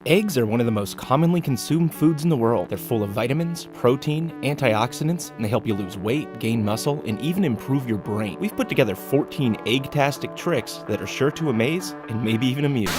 Eggs are one of the most commonly consumed foods in the world. They're full of vitamins, protein, antioxidants, and they help you lose weight, gain muscle, and even improve your brain. We've put together 14 egg-tastic tricks that are sure to amaze and maybe even amuse.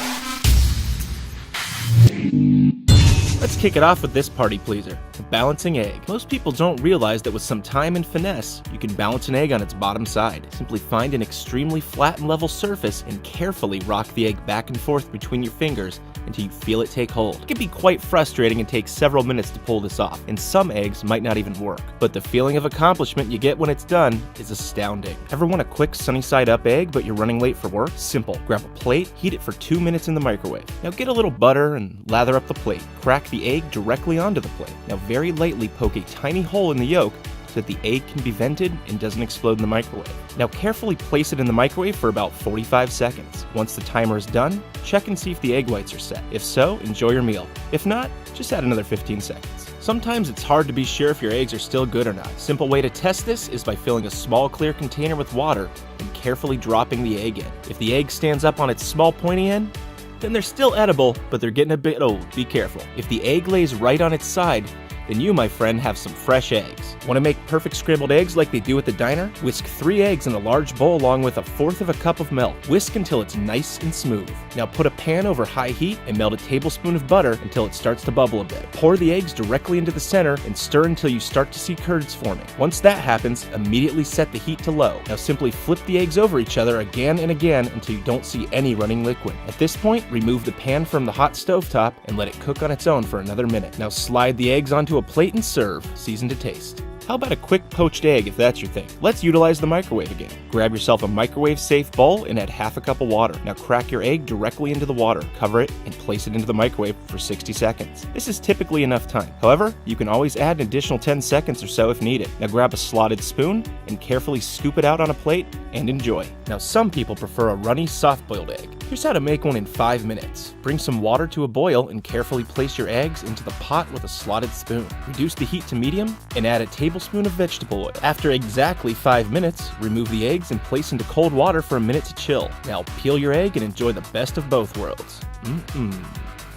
Let's kick it off with this party pleaser, the balancing egg. Most people don't realize that with some time and finesse, you can balance an egg on its bottom side. Simply find an extremely flat and level surface and carefully rock the egg back and forth between your fingers until you feel it take hold. It can be quite frustrating and take several minutes to pull this off, and some eggs might not even work. But the feeling of accomplishment you get when it's done is astounding. Ever want a quick sunny side up egg but you're running late for work? Simple. Grab a plate, heat it for 2 minutes in the microwave. Now get a little butter and lather up the plate. Crack the egg directly onto the plate. Now very lightly poke a tiny hole in the yolk so that the egg can be vented and doesn't explode in the microwave. Now carefully place it in the microwave for about 45 seconds. Once the timer is done, check and see if the egg whites are set. If so, enjoy your meal. If not, just add another 15 seconds. Sometimes it's hard to be sure if your eggs are still good or not. A simple way to test this is by filling a small clear container with water and carefully dropping the egg in. If the egg stands up on its small pointy end, then they're still edible, but they're getting a bit old. Be careful. If the egg lays right on its side, then you, my friend, have some fresh eggs. Want to make perfect scrambled eggs like they do at the diner? Whisk 3 eggs in a large bowl along with 1/4 cup of milk. Whisk until it's nice and smooth. Now put a pan over high heat and melt a tablespoon of butter until it starts to bubble a bit. Pour the eggs directly into the center and stir until you start to see curds forming. Once that happens, immediately set the heat to low. Now simply flip the eggs over each other again and again until you don't see any running liquid. At this point, remove the pan from the hot stovetop and let it cook on its own for another minute. Now slide the eggs onto a plate and serve, seasoned to taste. How about a quick poached egg if that's your thing? Let's utilize the microwave again. Grab yourself a microwave-safe bowl and add 1/2 cup of water. Now crack your egg directly into the water, cover it, and place it into the microwave for 60 seconds. This is typically enough time. However, you can always add an additional 10 seconds or so if needed. Now grab a slotted spoon and carefully scoop it out on a plate and enjoy. Now some people prefer a runny, soft-boiled egg. Here's how to make one in 5 minutes. Bring some water to a boil and carefully place your eggs into the pot with a slotted spoon. Reduce the heat to medium and add a tablespoon of vegetable oil. After exactly 5 minutes, remove the eggs and place into cold water for a minute to chill. Now peel your egg and enjoy the best of both worlds.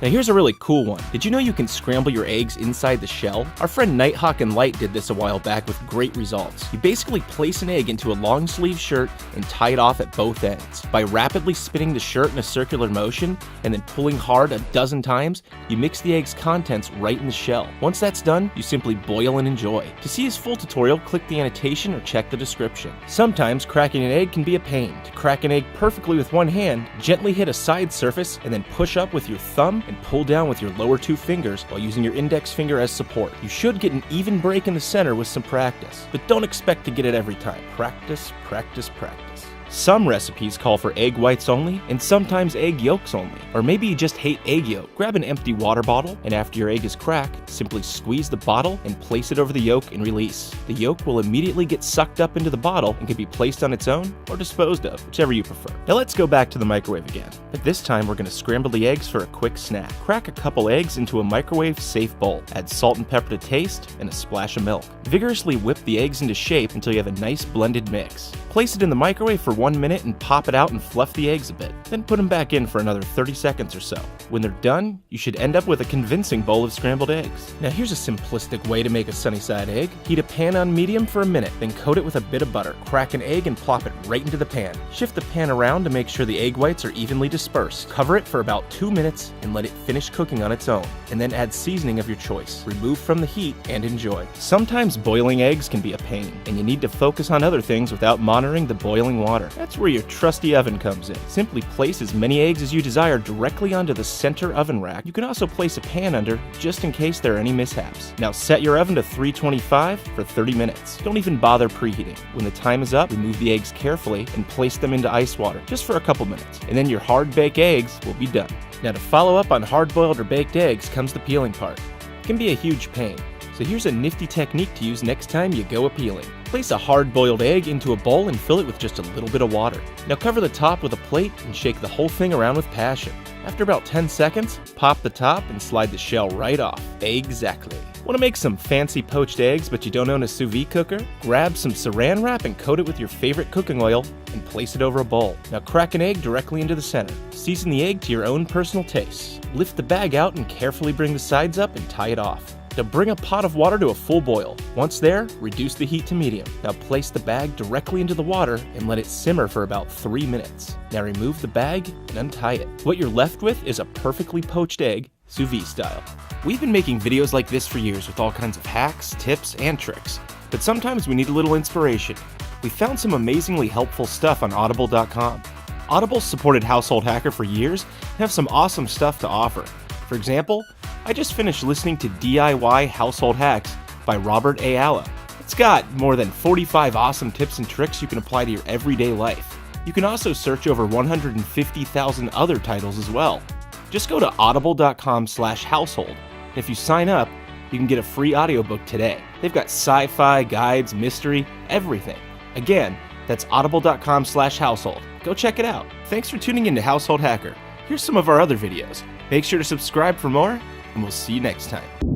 Now here's a really cool one. Did you know you can scramble your eggs inside the shell? Our friend Nighthawk and Light did this a while back with great results. You basically place an egg into a long sleeve shirt and tie it off at both ends. By rapidly spinning the shirt in a circular motion and then pulling hard a dozen times, you mix the egg's contents right in the shell. Once that's done, you simply boil and enjoy. To see his full tutorial, click the annotation or check the description. Sometimes cracking an egg can be a pain. To crack an egg perfectly with one hand, gently hit a side surface and then push up with your thumb and pull down with your lower 2 fingers while using your index finger as support. You should get an even break in the center with some practice, but don't expect to get it every time. Practice, practice, practice. Some recipes call for egg whites only, and sometimes egg yolks only. Or maybe you just hate egg yolk. Grab an empty water bottle, and after your egg is cracked, simply squeeze the bottle and place it over the yolk and release. The yolk will immediately get sucked up into the bottle and can be placed on its own or disposed of, whichever you prefer. Now let's go back to the microwave again. But this time we're going to scramble the eggs for a quick snack. Crack a couple eggs into a microwave-safe bowl. Add salt and pepper to taste and a splash of milk. Vigorously whip the eggs into shape until you have a nice blended mix. Place it in the microwave for 1 minute and pop it out and fluff the eggs a bit. Then put them back in for another 30 seconds or so. When they're done, you should end up with a convincing bowl of scrambled eggs. Now here's a simplistic way to make a sunny side egg. Heat a pan on medium for a minute, then coat it with a bit of butter. Crack an egg and plop it right into the pan. Shift the pan around to make sure the egg whites are evenly dispersed. Cover it for about 2 minutes and let it finish cooking on its own, and then add seasoning of your choice. Remove from the heat and enjoy. Sometimes boiling eggs can be a pain, and you need to focus on other things without monitoring the boiling water. That's where your trusty oven comes in. Simply place as many eggs as you desire directly onto the center oven rack. You can also place a pan under just in case there are any mishaps. Now set your oven to 325 for 30 minutes. Don't even bother preheating. When the time is up, remove the eggs carefully and place them into ice water just for a couple minutes. And then your hard-baked eggs will be done. Now to follow up on hard-boiled or baked eggs comes the peeling part. It can be a huge pain. So here's a nifty technique to use next time you go a-peeling. Place a hard-boiled egg into a bowl and fill it with just a little bit of water. Now cover the top with a plate and shake the whole thing around with passion. After about 10 seconds, pop the top and slide the shell right off. Exactly. Want to make some fancy poached eggs but you don't own a sous vide cooker? Grab some saran wrap and coat it with your favorite cooking oil and place it over a bowl. Now crack an egg directly into the center. Season the egg to your own personal taste. Lift the bag out and carefully bring the sides up and tie it off. Now bring a pot of water to a full boil. Once there, reduce the heat to medium. Now place the bag directly into the water and let it simmer for about 3 minutes. Now remove the bag and untie it. What you're left with is a perfectly poached egg, sous vide style. We've been making videos like this for years with all kinds of hacks, tips, and tricks. But sometimes we need a little inspiration. We found some amazingly helpful stuff on audible.com. Audible's supported Household Hacker for years and have some awesome stuff to offer. For example, I just finished listening to DIY Household Hacks by Robert Ayala. It's got more than 45 awesome tips and tricks you can apply to your everyday life. You can also search over 150,000 other titles as well. Just go to audible.com/household, and if you sign up, you can get a free audiobook today. They've got sci-fi, guides, mystery, everything. Again, that's audible.com/household. Go check it out. Thanks for tuning in to Household Hacker. Here's some of our other videos. Make sure to subscribe for more, and we'll see you next time.